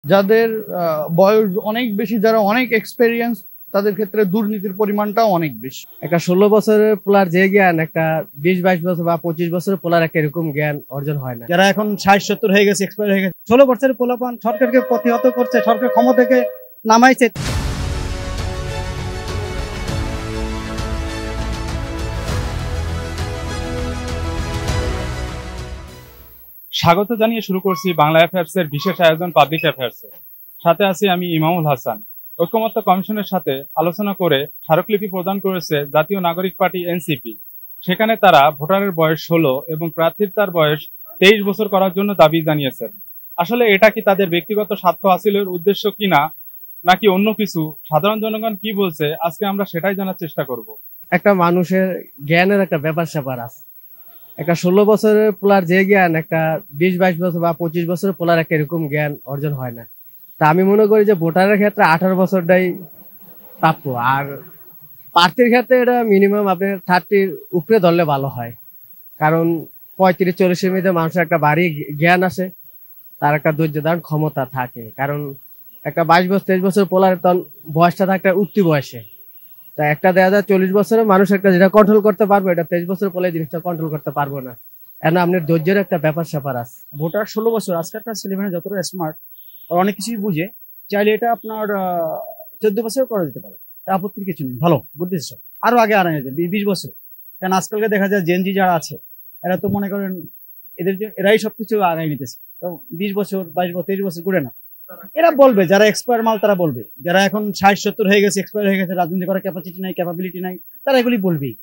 যাদের বয়স অনেক বেশি, যারা অনেক এক্সপেরিয়েন্স, তাদের ক্ষেত্রে দুর্নীতির পরিমাণটাও অনেক বেশি। একটা 16 বছরের পোলার যে জ্ঞান একটা 20-22 বছর বা 25 বছরের পোলার একটা এরকম জ্ঞান অর্জন হয় না। যারা এখন 60-70 হয়ে গেছে, এক্সপায়ার হয়ে গেছে, 16 বছরের পোলাপান সরকারকে প্রতিহত করছে, সরকার ক্ষমতা থেকে নামাইছে। স্বাগত জানিয়ে শুরু করছি বাংলা অ্যাফেয়ার্স এর বিশেষ আয়োজন পাবলিক অ্যাফেয়ার্স এর সাথে আছি আমি ইমামুল হাসান। ঐক্যমত্য কমিশনের সাথে আলোচনা করে স্মারকলিপি প্রদান করেছে জাতীয় নাগরিক পার্টি এনসিপি। সেখানে তারা ভোটারের বয়স 16 এবং প্রার্থীর তার বয়স 23 বছর করার জন্য দাবি জানিয়েছেন। আসলে এটা কি তাদের ব্যক্তিগত স্বার্থ হাসিলের উদ্দেশ্য কিনা, নাকি অন্য কিছু? সাধারণ জনগণ কি বলছে আজকে আমরা সেটাই জানার চেষ্টা করব। একটা মানুষের জ্ঞানের একটা ব্যাপার স্যাপার আছে। একটা 16 বছরের পোলার যে জ্ঞান একটা 20-22 বছর বা 25 বছরের পোলার একটা এরকম জ্ঞান অর্জন হয় না। তা আমি মনে করি যে ভোটারের ক্ষেত্রে 18 বছরটাই প্রাপ্য, আর প্রার্থীর ক্ষেত্রে এটা মিনিমাম আপনি 30 উপরে ধরলে ভালো হয়। কারণ 35-40 মধ্যে মানুষের একটা ভারী জ্ঞান আসে, তার একটা ধৈর্য ধারণ ক্ষমতা থাকে। কারণ একটা 22-23 বছর পোলার তখন বয়সটা থাকে উঠতি বয়সে, তা একটা দেখা যায় 40 বছরের মানুষ একটা যেটা কন্ট্রোল করতে পারবে, এটা 23 বছর পরে জিনিসটা কন্ট্রোল করতে পারবো না। এখন আপনার ধৈর্যের একটা ব্যাপার স্যাপার আছে। ভোটার 16 বছর, আজকালকার ছেলেমেয়েরা যতটা স্মার্ট আর অনেক কিছুই বুঝে, চাইলে এটা আপনার 14 বছর করা যেতে পারে, আপত্তির কিছু নেই। ভালো, গুড ডিসিশন। আরো আগে আনা যেতে 20 বছর। কারণ আজকালকে দেখা যায় জেনজি যারা আছে, এরা তো মনে করেন এরাই সবকিছু আগাই নিতেছে। তো 20 বছর, 22 বছর, 23 বছর করে না। এরা বলবে, যারা এক্সপায়ার মাল তারা বলবে, যারা এখন 60-70 হয়ে গেছে, এক্সপায়ার হয়ে গেছে, রাজনীতি করার ক্যাপাসিটি নাই, ক্যাপাবিলিটি নাই, তারা এগুলি বলবেই।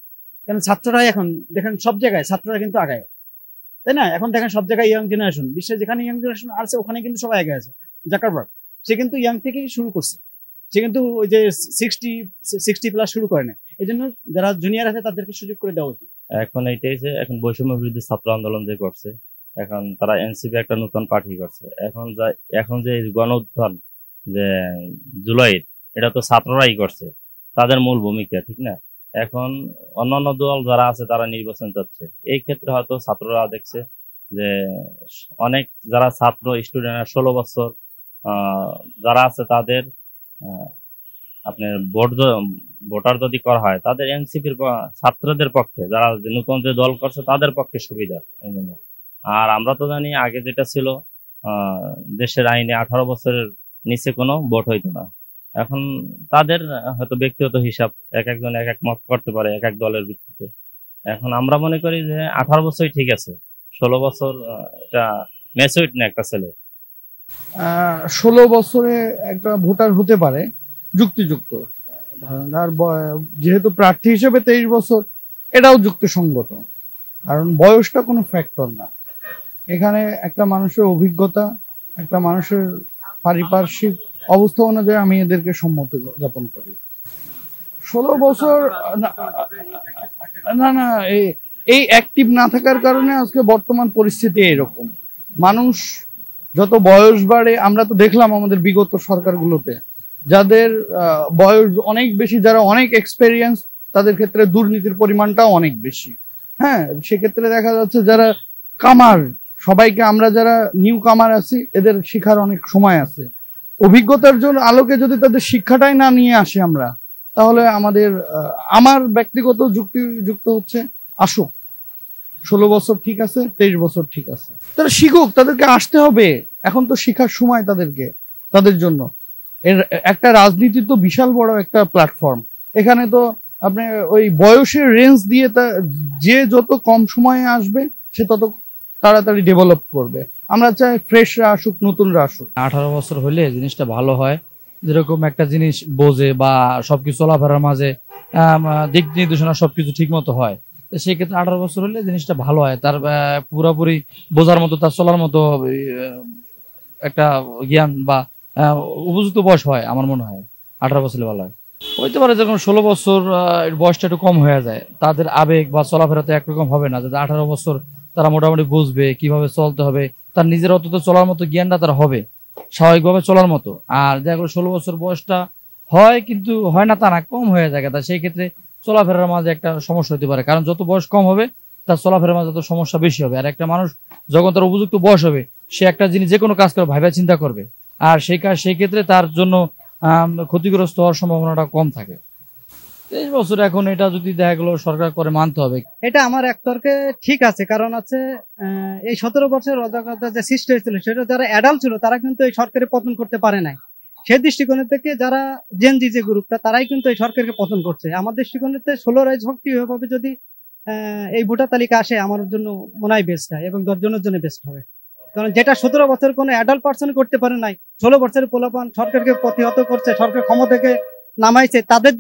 কারণ ছাত্ররাই এখন দেখেন সব জায়গায় ছাত্ররা কিন্তু আগায়, তাই না? এখন দেখেন সব জায়গায় ইয়াং জেনারেশন, বিশ্বের যেখানে ইয়াং জেনারেশন আছে ওখানে কিন্তু সবাই আগে আছে। জাকারবার্গ সে কিন্তু ইয়াং থেকেই শুরু করছে, সে কিন্তু ওই যে 60+ শুরু করে না। এই জন্য যারা জুনিয়র আছে তাদেরকে সুযোগ করে দেওয়া উচিত। এখন এইটাই যে এখন বৈষম্য বিরোধী ছাত্র আন্দোলন যে করছে, এখন তারা এনসিপি একটা নতুন পার্টি করছে। এখন যে গণ উত্থান যে জুলাইয়ের, এটা তো ছাত্ররাই করছে, তাদের মূল ভূমিকা, ঠিক না? এখন অন্যান্য দল যারা আছে তারা নির্বাচন চাচ্ছে, এই ক্ষেত্রে হয়তো ছাত্ররা দেখছে যে অনেক যারা ছাত্র স্টুডেন্ট 16 বছর যারা আছে তাদের আপনার ভোটার যদি করা হয়, তাদের এনসিপির ছাত্রদের পক্ষে, যারা নতুন যে দল করছে তাদের পক্ষে সুবিধা। আর আমরা তো জানি আগে যেটা ছিল, দেশের আইনে 18 বছরের নিচে কোনো ভোট হইতো না। এখন তাদের হয়তো ব্যক্তিগত হিসাব, এক একজন এক এক মত করতে পারে এক এক দলের ভিত্তিতে। এখন আমরা মনে করি যে 18 বছরই ঠিক আছে, 16 বছর এটা ম্যাচুরিটি না একটা ছেলে। 16 বছরে একটা ভোটার হতে পারে, যুক্তিযুক্ত। আর যেহেতু প্রার্থী হিসেবে 23 বছর, এটাও যুক্তিসঙ্গত। কারণ বয়সটা কোনো ফ্যাক্টর না এখানে। একটা মানুষের অভিজ্ঞতা, একটা মানুষের পারিপার্শ্বিক অবস্থা অনুযায়ী আমি এদেরকে সম্মতি জ্ঞাপন করি। 16 বছর না না, এই অ্যাক্টিভ না থাকার কারণে আজকে বর্তমান পরিস্থিতি এরকম। মানুষ যত বয়স বাড়ে, আমরা তো দেখলাম আমাদের বিগত সরকারগুলোতে, যাদের বয়স অনেক বেশি, যারা অনেক এক্সপেরিয়েন্স, তাদের ক্ষেত্রে দুর্নীতির পরিমাণটাও অনেক বেশি। হ্যাঁ, সেক্ষেত্রে দেখা যাচ্ছে যারা কামার, সবাইকে আমরা যারা নিউ কামার আছি, এদের শিখার অনেক সময় আছে। অভিজ্ঞতার জন্য আলোকে যদি তাদের শিক্ষাটাই না নিয়ে আসি আমরা, তাহলে আমার ব্যক্তিগত যুক্ত হচ্ছে আসুক। 16 বছর ঠিক আছে, 23 বছর ঠিক আছে, তারা শিখুক, তাদেরকে আসতে হবে। এখন তো শিখার সময় তাদের জন্য। এর একটা রাজনীতি তো বিশাল বড় একটা প্ল্যাটফর্ম। এখানে তো আপনি ওই বয়সের রেঞ্জ দিয়ে যে যত কম সময়ে আসবে সে তত তাড়াতাড়ি ডেভেলপ করবে। আমরা চাই ফ্রেশরা আসুক, নতুনরা আসুক। 18 বছর হলে জিনিসটা ভালো হয়, যেরকম একটা জিনিস বোঝে বা সবকিছু চলাফেরার মাঝে দিক নির্দেশনা সবকিছু ঠিক মতো হয়। সেক্ষেত্রে 18 বছর হলে জিনিসটা ভালো হয়, তার পুরোপুরি বোঝার মতো, তার চলার মতো একটা জ্ঞান বা উপযুক্ত বয়স হয়। আমার মনে হয় 18 বছর ভালো হয়। হইতে পারে যখন 16 বছর বয়সটা একটু কম হয়ে যায়, তাদের আবেগ বা চলাফেরাতে একরকম হবে না। যাতে 18 বছর তারা মোটামুটি বুঝবে কিভাবে চলতে হবে, তার নিজের অন্তত চলার মতো জ্ঞানটা তার হবে, স্বাভাবিকভাবে চলার মতো। আর দেখা গেলো 16 বছর বয়সটা হয়, কিন্তু হয় না তা না, কম হয়ে যায়, তা সেই ক্ষেত্রে চলাফেরার মাঝে একটা সমস্যা হতে পারে। কারণ যত বয়স কম হবে তার চলাফেরার মাঝে তত সমস্যা বেশি হবে। আর একটা মানুষ যখন তার উপযুক্ত বয়স হবে, সে একটা জিনিস যে কোনো কাজ করে ভাইবা চিন্তা করবে, আর সেই ক্ষেত্রে তার জন্য ক্ষতিগ্রস্ত হওয়ার সম্ভাবনাটা কম থাকে। 23 বছর এখন এটা যদি দেখা গেল সরকার করে মানতে হবে। এটা আমার একতরকে ঠিক আছে, কারণ আছে এই 17 বছর অরাজকতা যে সৃষ্টি হয়েছিল সেটা যারা অ্যাডাল্ট ছিল তারা কিন্তু এই সরকারের পতন করতে পারে নাই। সেই দৃষ্টিকোণ থেকে যারা জেনজি যে গ্রুপটা তারাই কিন্তু এই সরকারকে পতন করছে। আমার দৃষ্টিকোণেতে 16 রাইজ ভক্তি ভাবে যদি এই ভোটার তালিকা আসে আমার জন্য মনে হয় বেস্ট হয় এবং 10 জনের জন্য বেস্ট হবে। কারণ যেটা 17 বছর কোনো অ্যাডাল্ট পার্সন করতে পারে নাই, 16 বছরের পোলাপান সরকারকে প্রতিহত করছে, সরকার ক্ষমতা থেকে নামাইছে, তাদের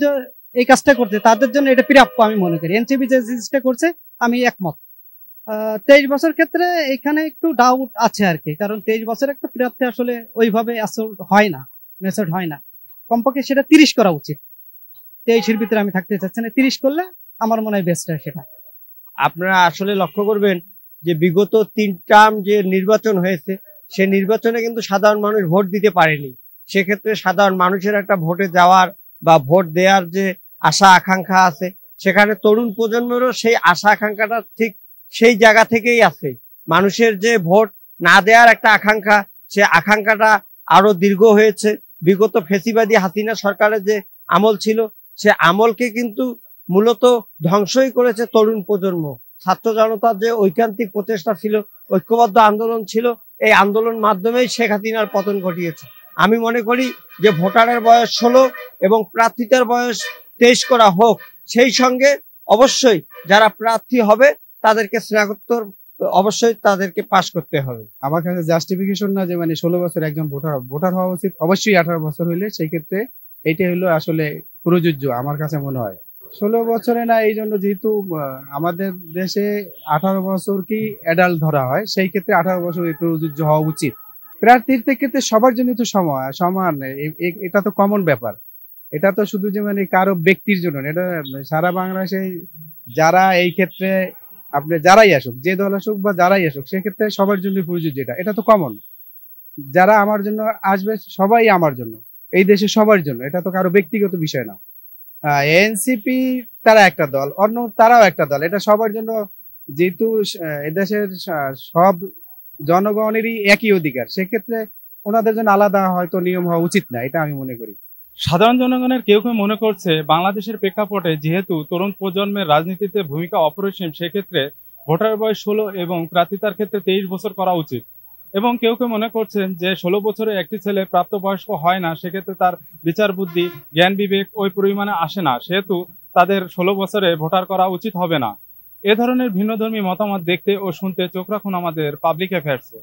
এই কাজটা করছে, তাদের জন্য এটা প্রাপ্য আমি মনে করি। এনসিপি যে জিনিসটা করছে আমি একমত। 23 বছর ক্ষেত্রে এখানে একটু ডাউট আছে আর কি, কারণ 23 বছর একটা প্রার্থী আসলে ওইভাবে হয় না, মেথড হয় না। কমপক্ষে সেটা 30 করা উচিত। 23-এর ভিতরে আমি থাকতে চাচ্ছি না, 30 করলে আমার মনে হয় বেস্ট হয় সেটা। আপনারা আসলে লক্ষ্য করবেন যে বিগত 3 টার্ম যে নির্বাচন হয়েছে সে নির্বাচনে কিন্তু সাধারণ মানুষ ভোট দিতে পারেনি। সেক্ষেত্রে সাধারণ মানুষের একটা ভোটে যাওয়ার বা ভোট দেওয়ার যে আশা আকাঙ্ক্ষা আছে, সেখানে তরুণ প্রজন্মেরও সেই আশা আকাঙ্ক্ষাটা ঠিক সেই জায়গা থেকেই আছে। মানুষের যে ভোট না দেওয়ার একটা আকাঙ্ক্ষা, সে আকাঙ্ক্ষাটা আরো দীর্ঘ হয়েছে। বিগত ফ্যাসিবাদী হাসিনা সরকারের যে আমল ছিল সে আমলকে কিন্তু মূলত ধ্বংসই করেছে তরুণ প্রজন্ম। ছাত্র জনতার যে ঐকান্তিক প্রচেষ্টা ছিল, ঐক্যবদ্ধ আন্দোলন ছিল, এই আন্দোলন মাধ্যমেই শেখ হাসিনার পতন ঘটিয়েছে। আমি মনে করি যে ভোটারের বয়স 16 এবং প্রার্থীদের বয়স 23 করা হোক, সেই সঙ্গে অবশ্যই যারা প্রার্থী হবে তাদেরকে স্নাতকোত্তর অবশ্যই তাদেরকে পাশ করতে হবে। আমার কাছে জাস্টিফিকেশন না যে মানে 16 বছর একজন ভোটার হওয়া উচিত, অবশ্যই 18 বছর হইলে সেই ক্ষেত্রে এইটাই হলো আসলে প্রযোজ্য আমার কাছে মনে হয়। 16 বছরে না, এই জন্য যেহেতু আমাদের দেশে 18 বছর কি অ্যাডাল্ট ধরা হয়, সেই ক্ষেত্রে 18 বছর প্রযোজ্য হওয়া উচিত। প্রার্থীর ক্ষেত্রে সবার জন্য তো সমান, এটা তো কমন ব্যাপার। এটা তো শুধু যে মানে কারো ব্যক্তির জন্য, এটা সারা বাংলাদেশে যারা এই ক্ষেত্রে আপনি যারাই আসুক, যে দল আসুক বা যারাই আসুক, সেক্ষেত্রে সবার জন্য প্রযোজ্য। এটা তো কমন। যারা আমার জন্য আসবে সবাই আমার জন্য, এই দেশে সবার জন্য, এটা তো কারো ব্যক্তিগত বিষয় না। এনসিপি তারা একটা দল, অন্য তারাও একটা দল, এটা সবার জন্য। যেহেতু এদেশের সব জনগণেরই একই অধিকার, সেক্ষেত্রে ওনাদের জন্য আলাদা হয়তো নিয়ম হওয়া উচিত না, এটা আমি মনে করি। সাধারণ জনগণের কেউ কেউ মনে করছে বাংলাদেশের প্রেক্ষাপটে যেহেতু তরুণ প্রজন্মের রাজনীতিতে ভূমিকা অপরিসীম, সেক্ষেত্রে ভোটার বয়স 16 এবং প্রার্থিতার ক্ষেত্রে 23 বছর করা উচিত। এবং কেউ কেউ মনে করছেন যে 16 বছরে একটি ছেলে প্রাপ্তবয়স্ক হয় না, সেক্ষেত্রে তার বিচার বুদ্ধি জ্ঞান বিবেক ওই পরিমাণে আসে না, সেহেতু তাদের 16 বছরে ভোটার করা উচিত হবে না। এ ধরনের ভিন্নধর্মী মতামত দেখতে ও শুনতে চোখ রাখুন আমাদের পাবলিক অ্যাফেয়ার্সে।